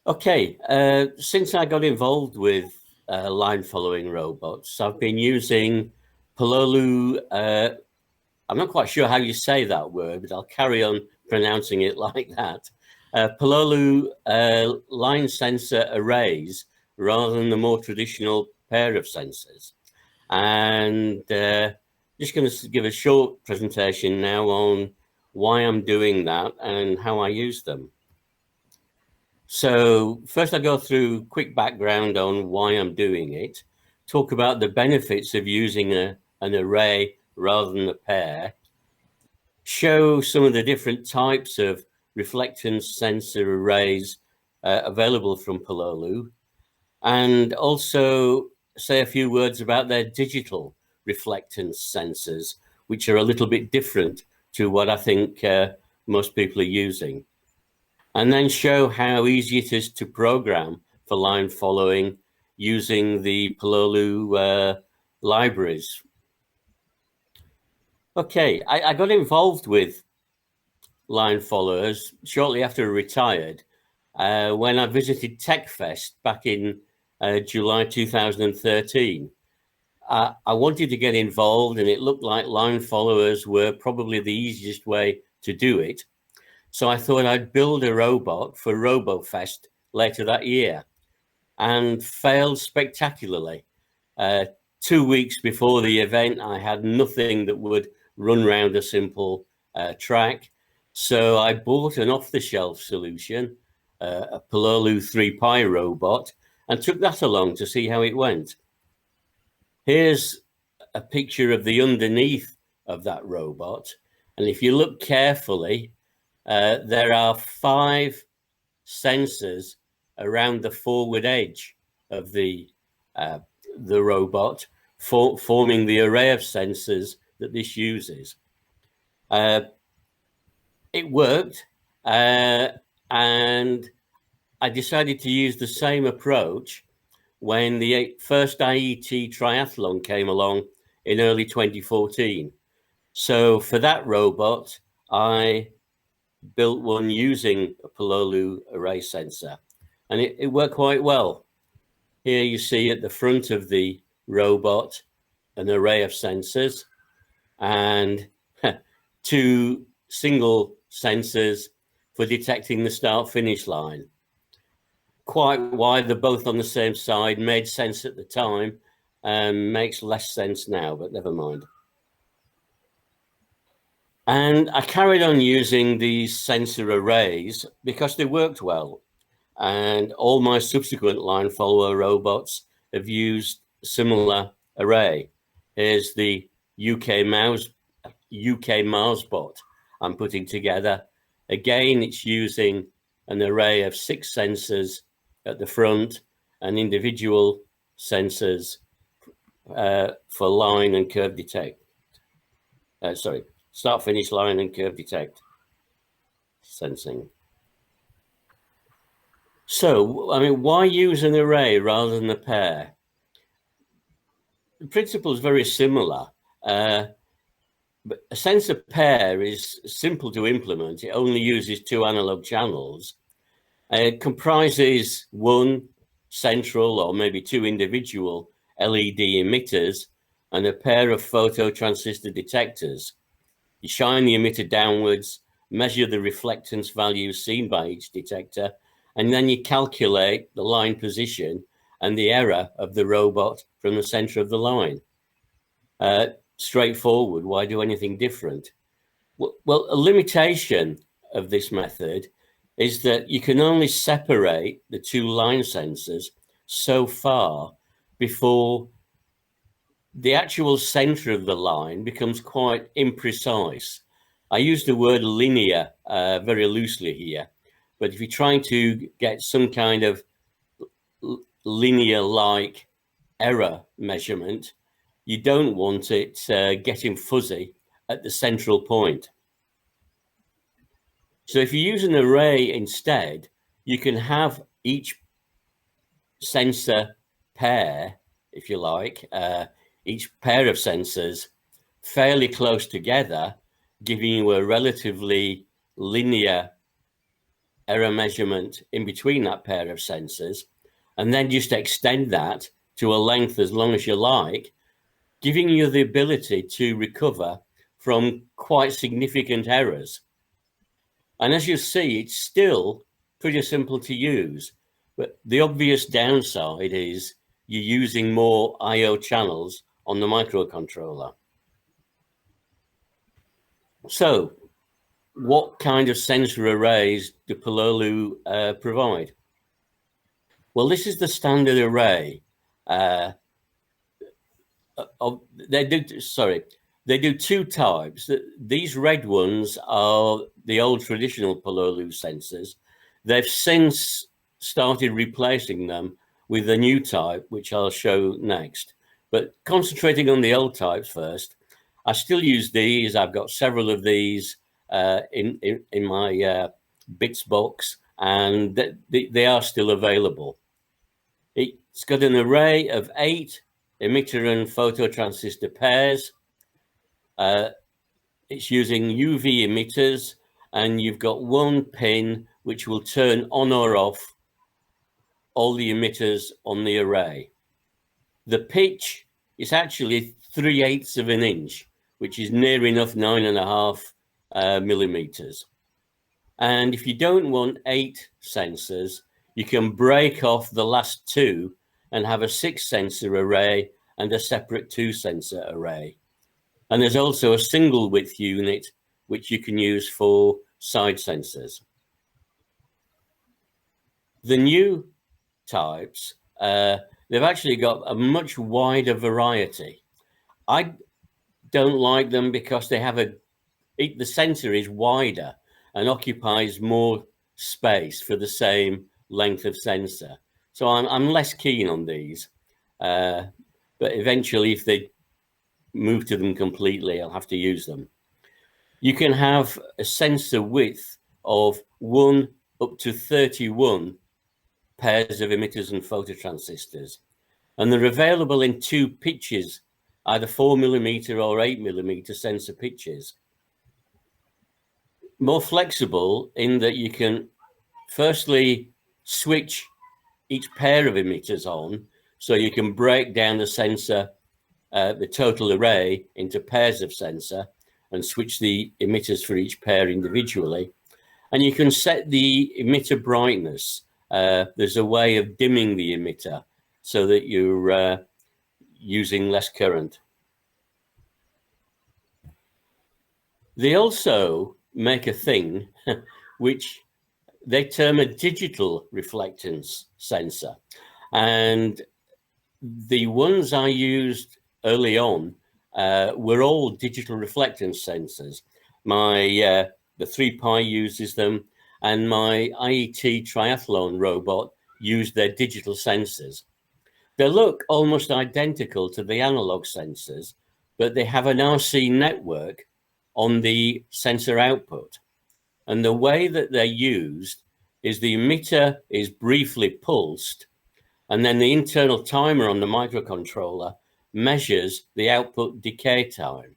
Okay, since I got involved with line following robots, I've been using Pololu. I'm not quite sure how you say that word, but I'll carry on pronouncing it like that. Pololu line sensor arrays rather than the more traditional pair of sensors. And just going to give a short presentation now on why I'm doing that and how I use them. So first I go through quick background on why I'm doing it, talk about the benefits of using an array rather than a pair, show some of the different types of reflectance sensor arrays available from Pololu, and also say a few words about their digital reflectance sensors, which are a little bit different to what I think most people are using. And then show how easy it is to program for line following using the Pololu libraries. Okay, I got involved with line followers shortly after I retired when I visited TechFest back in July 2013. I wanted to get involved, and it looked like line followers were probably the easiest way to do it. So I thought I'd build a robot for RoboFest later that year, and failed spectacularly. 2 weeks before the event, I had nothing that would run round a simple track. So I bought an off-the-shelf solution, a Pololu 3Pi robot, and took that along to see how it went. Here's a picture of the underneath of that robot. And if you look carefully, there are 5 sensors around the forward edge of the robot, forming the array of sensors that this uses. It worked, and I decided to use the same approach when the first IET triathlon came along in early 2014. So for that robot, I built one using a Pololu array sensor, and it worked quite well. Here you see at the front of the robot an array of sensors and 2 single sensors for detecting the start-finish line. Quite why they're both on the same side made sense at the time and makes less sense now, but never mind. And I carried on using these sensor arrays because they worked well. And all my subsequent line follower robots have used a similar array. Here's the UKMARSBot I'm putting together. Again, it's using an array of 6 sensors at the front and individual sensors for line and curve detect. Start finish line and curve detect sensing. So, I mean, why use an array rather than a pair? The principle is very similar. But a sensor pair is simple to implement. It only uses 2 analog channels. It comprises 1 central or maybe 2 individual LED emitters and a pair of phototransistor detectors. You shine the emitter downwards, measure the reflectance values seen by each detector, and then you calculate the line position and the error of the robot from the center of the line. Straightforward. Why do anything different? Well, a limitation of this method is that you can only separate the 2 line sensors so far before the actual center of the line becomes quite imprecise. I use the word linear very loosely here, but if you're trying to get some kind of linear-like error measurement, you don't want it getting fuzzy at the central point. So if you use an array instead, you can have each sensor pair, if you like, each pair of sensors fairly close together, giving you a relatively linear error measurement in between that pair of sensors, and then just extend that to a length as long as you like, giving you the ability to recover from quite significant errors. And as you see, it's still pretty simple to use, but the obvious downside is you're using more I/O channels on the microcontroller. So what kind of sensor arrays do Pololu provide? Well, this is the standard array. They do two types. These red ones are the old traditional Pololu sensors. They've since started replacing them with the new type, which I'll show next. But concentrating on the old types first, I still use these. I've got several of these in my bits box, and they are still available. It's got an array of 8 emitter and phototransistor pairs. It's using UV emitters, and you've got one pin which will turn on or off all the emitters on the array. The pitch is actually 3/8 of an inch, which is near enough 9.5 millimeters. And if you don't want 8 sensors, you can break off the last 2 and have a 6 sensor array and a separate 2 sensor array. And there's also a single width unit, which you can use for side sensors. The new types, they've actually got a much wider variety. I don't like them because they have the sensor is wider and occupies more space for the same length of sensor. So I'm less keen on these, but eventually if they move to them completely, I'll have to use them. You can have a sensor width of 1 up to 31 pairs of emitters and phototransistors, and they're available in 2 pitches, either 4 millimeter or 8 millimeter sensor pitches. More flexible in that you can firstly switch each pair of emitters on, so you can break down the sensor, the total array, into pairs of sensor and switch the emitters for each pair individually. And you can set the emitter brightness. There's a way of dimming the emitter so that you're using less current. They also make a thing which they term a digital reflectance sensor. And the ones I used early on were all digital reflectance sensors. The 3Pi uses them, and my IET triathlon robot used their digital sensors. They look almost identical to the analog sensors, but they have an RC network on the sensor output. And the way that they're used is the emitter is briefly pulsed, and then the internal timer on the microcontroller measures the output decay time.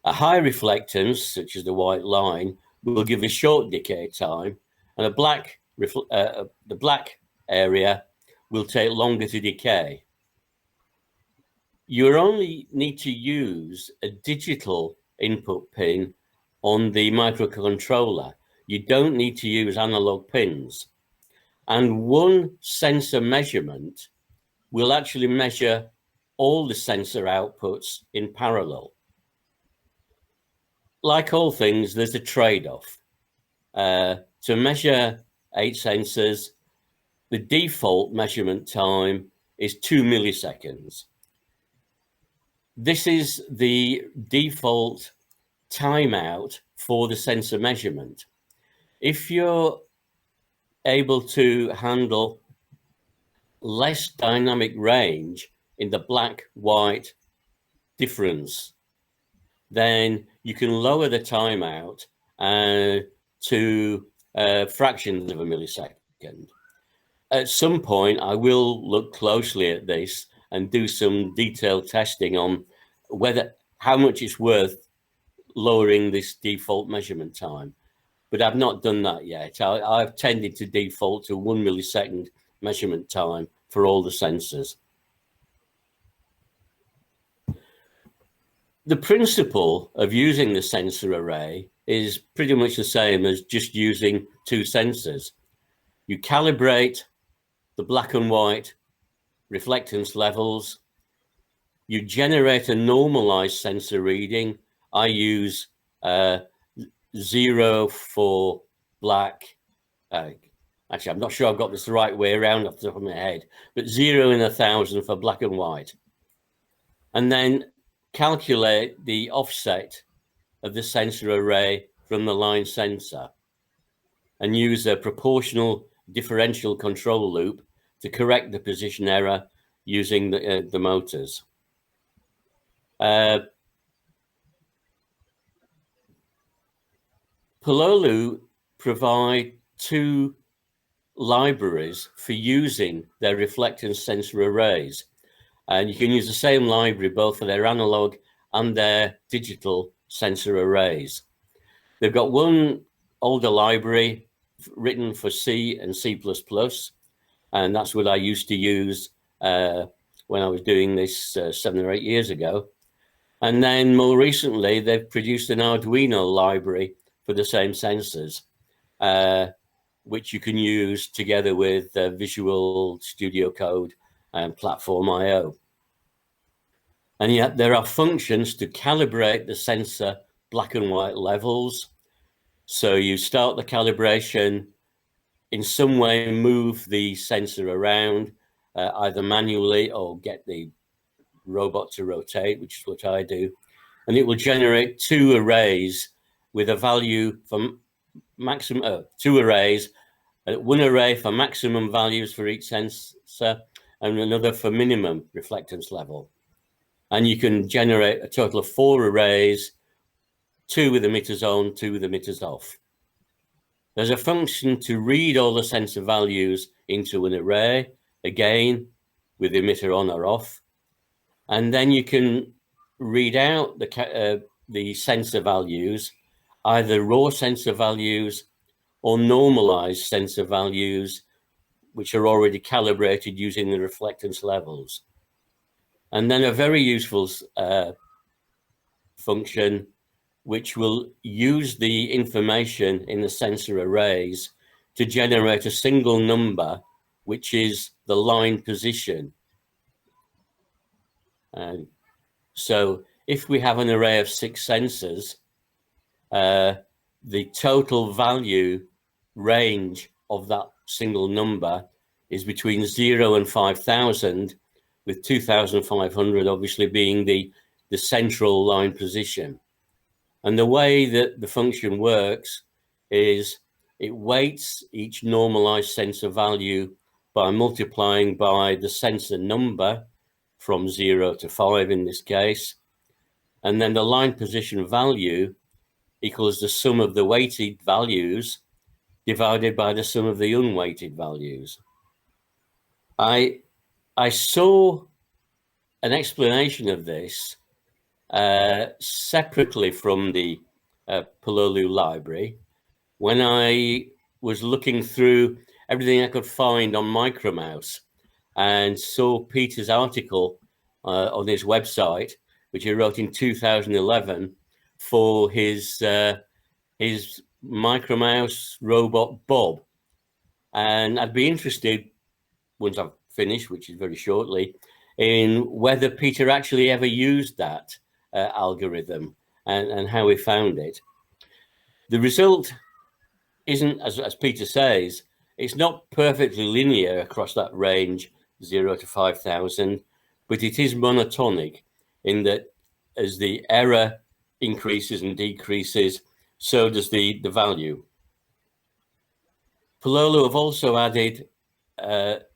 A high reflectance, such as the white line, will give a short decay time, and the black area will take longer to decay. You only need to use a digital input pin on the microcontroller. You don't need to use analog pins. And one sensor measurement will actually measure all the sensor outputs in parallel. Like all things, there's a trade-off. To measure 8 sensors, the default measurement time is 2 milliseconds. This is the default timeout for the sensor measurement. If you're able to handle less dynamic range in the black-white difference, then you can lower the timeout to fractions of a millisecond. At some point, I will look closely at this and do some detailed testing on how much it's worth lowering this default measurement time. but I've not done that yet. I've tended to default to 1 millisecond measurement time for all the sensors. The principle of using the sensor array is pretty much the same as just using 2 sensors. You calibrate the black and white reflectance levels. You generate a normalized sensor reading. I use 0 for black. Actually, I'm not sure I've got this the right way around off the top of my head, but 0 in 1,000 for black and white. And then calculate the offset of the sensor array from the line sensor and use a proportional differential control loop to correct the position error using the motors. Pololu provide 2 libraries for using their reflectance sensor arrays. And you can use the same library both for their analog and their digital sensor arrays. They've got one older library written for C and C++, and that's what I used to use when I was doing this 7 or 8 years ago. And then more recently, they've produced an Arduino library for the same sensors, which you can use together with Visual Studio Code and Platform IO. And yet there are functions to calibrate the sensor black and white levels. So you start the calibration, in some way move the sensor around, either manually or get the robot to rotate, which is what I do. And it will generate 2 arrays with a value from maximum, 2 arrays, 1 array for maximum values for each sensor and another for minimum reflectance level. And you can generate a total of 4 arrays, 2 with emitters on, 2 with emitters off. There's a function to read all the sensor values into an array, again, with the emitter on or off. And then you can read out the sensor values, either raw sensor values or normalized sensor values, which are already calibrated using the reflectance levels. And then a very useful function, which will use the information in the sensor arrays to generate a single number, which is the line position. And so if we have an array of 6 sensors, the total value range of that single number is between 0 and 5,000, with 2,500 obviously being the central line position. And the way that the function works is it weights each normalized sensor value by multiplying by the sensor number from 0 to 5 in this case. And then the line position value equals the sum of the weighted values divided by the sum of the unweighted values. I saw an explanation of this separately from the Pololu library when I was looking through everything I could find on Micromouse and saw Peter's article on his website, which he wrote in 2011 for his Micromouse robot Bob. And I'd be interested, once I've finished, which is very shortly, in whether Peter actually ever used that algorithm and how he found it. The result isn't, as Peter says, it's not perfectly linear across that range, 0 to 5,000, but it is monotonic in that as the error increases and decreases, so does the value. Pololu have also added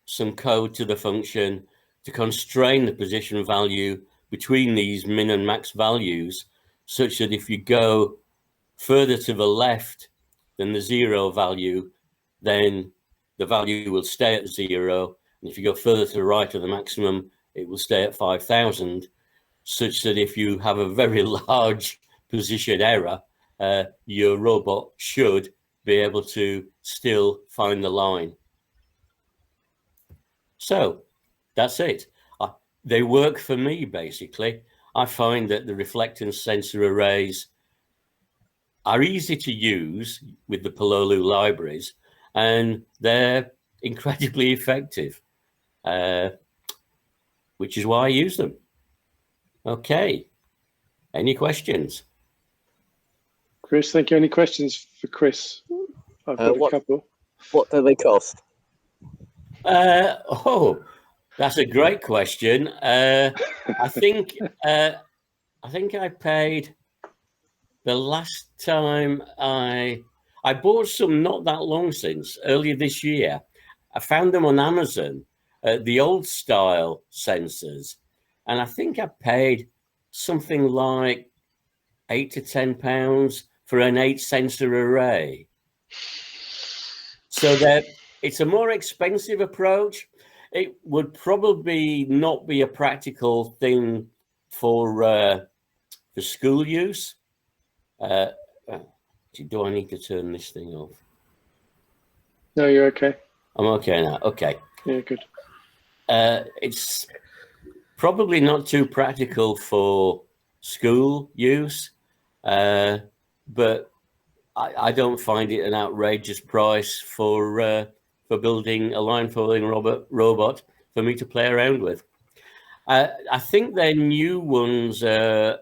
some code to the function to constrain the position value between these min and max values, such that if you go further to the left than the 0 value, then the value will stay at 0. And if you go further to the right of the maximum, it will stay at 5,000, such that if you have a very large position error, your robot should be able to still find the line. So that's it. They work for me, basically. I find that the reflectance sensor arrays are easy to use with the Pololu libraries, and they're incredibly effective, which is why I use them. Okay. Any questions? Chris, thank you. Any questions for Chris? I've got a couple. What do they cost? Oh, that's a great question. I think I paid the last time I bought some not that long since, earlier this year. I found them on Amazon, the old style sensors, and I think I paid something like £8 to £10 for an 8 sensor array. So that it's a more expensive approach. It would probably not be a practical thing for school use. Do I need to turn this thing off? No, you're okay. I'm okay now. Okay. Yeah, good. It's probably not too practical for school use, but I don't find it an outrageous price for building a line following robot for me to play around with. I think their new ones are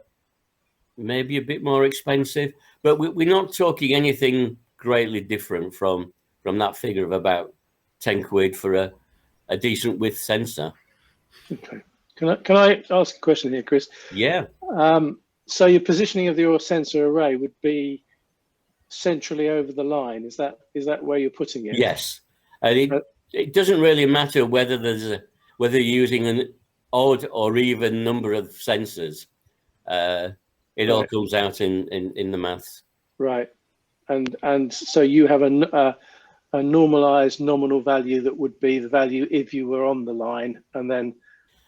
maybe a bit more expensive, but we're not talking anything greatly different from that figure of about 10 quid for a decent width sensor. Okay. Can I ask a question here, Chris? Yeah. So your positioning of your sensor array would be centrally over the line. Is that where you're putting it? Yes. And it doesn't really matter whether whether you're using an odd or even number of sensors. It all comes out in the maths. Right. And so you have a normalized nominal value that would be the value if you were on the line, and then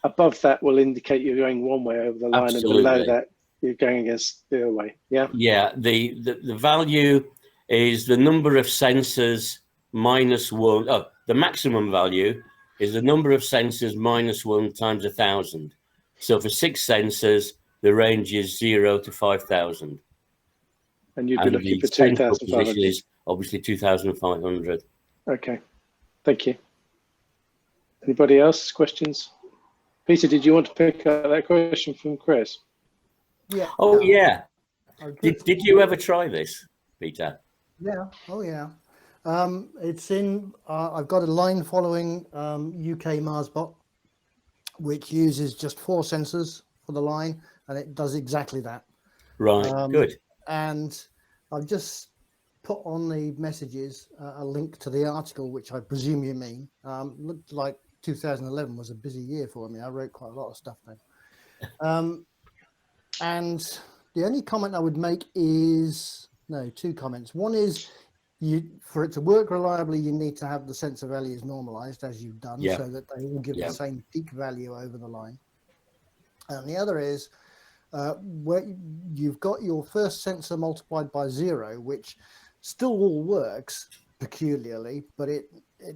above that will indicate you're going one way over the line. Absolutely. And below that you're going against the other way. Yeah. Yeah. The value is the number of sensors minus 1. Oh, the maximum value is the number of sensors minus 1 times 1,000. So for 6 sensors, the range is 0 to 5,000. And you'd be looking for 2,500. Position is obviously 2,500. Okay. Thank you. Anybody else? Questions? Peter, did you want to pick up that question from Chris? Yeah. Oh, yeah. Did you ever try this, Peter? Yeah. Oh, yeah. It's in. I've got a line following UKMARSBOT, which uses just 4 sensors for the line, and it does exactly that. Right. Good. And I've just put on the messages a link to the article, which I presume you mean. Looked like 2011 was a busy year for me. I wrote quite a lot of stuff then. And the only comment I would make is, no, 2 comments. One is, for it to work reliably, you need to have the sensor values normalized, as you've done, so that they all give the same peak value over the line. And the other is, where you've got your first sensor multiplied by 0, which still all works peculiarly, but it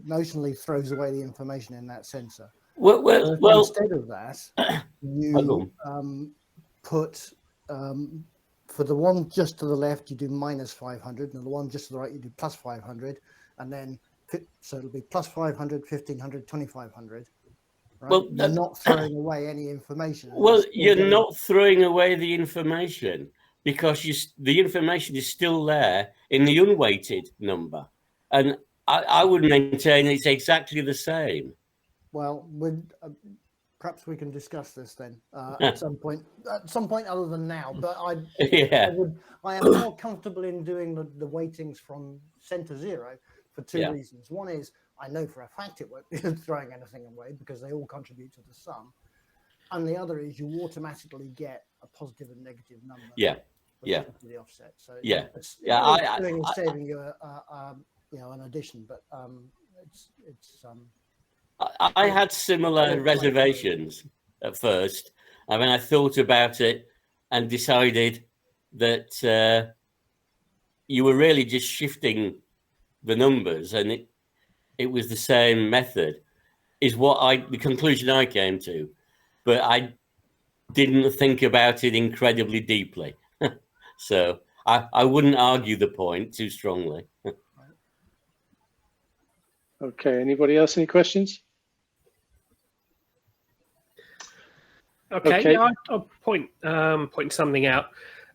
notionally throws away the information in that sensor. Well, instead of that, you put for the one just to the left, you do minus 500, and the one just to the right, you do plus 500, and then so it'll be plus 500, 1500, 2500. Right? Well, you're not throwing away any information. Well, you're not throwing away the information because the information is still there in the unweighted number, and I would maintain it's exactly the same. Well, perhaps we can discuss this then at some point other than now. But I am more comfortable in doing the weightings from center 0 for 2 reasons. One is I know for a fact it won't be throwing anything away because they all contribute to the sum, and the other is you automatically get a positive and negative number. Yeah. To the offset. So it's saving you an addition, but it's. I had similar reservations at first. I mean, I thought about it and decided that you were really just shifting the numbers, and it was the same method, is the conclusion I came to. But I didn't think about it incredibly deeply. So I wouldn't argue the point too strongly. Okay, anybody else, any questions? Okay. Yeah, I'll point something out.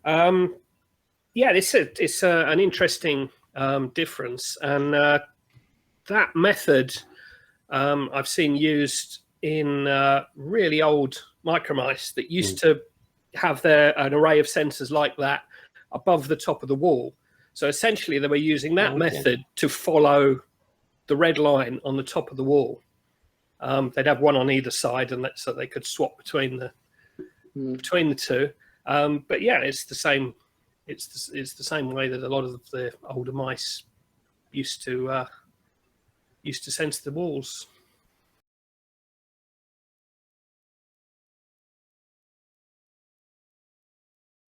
Yeah, it's an interesting difference, and that method I've seen used in really old Micromouse that used to have an array of sensors like that above the top of the wall. So essentially, they were using that method to follow the red line on the top of the wall. They'd have one on either side, and so they could swap between the two. But yeah, it's the same. It's the same way that a lot of the older mice used to sense the walls.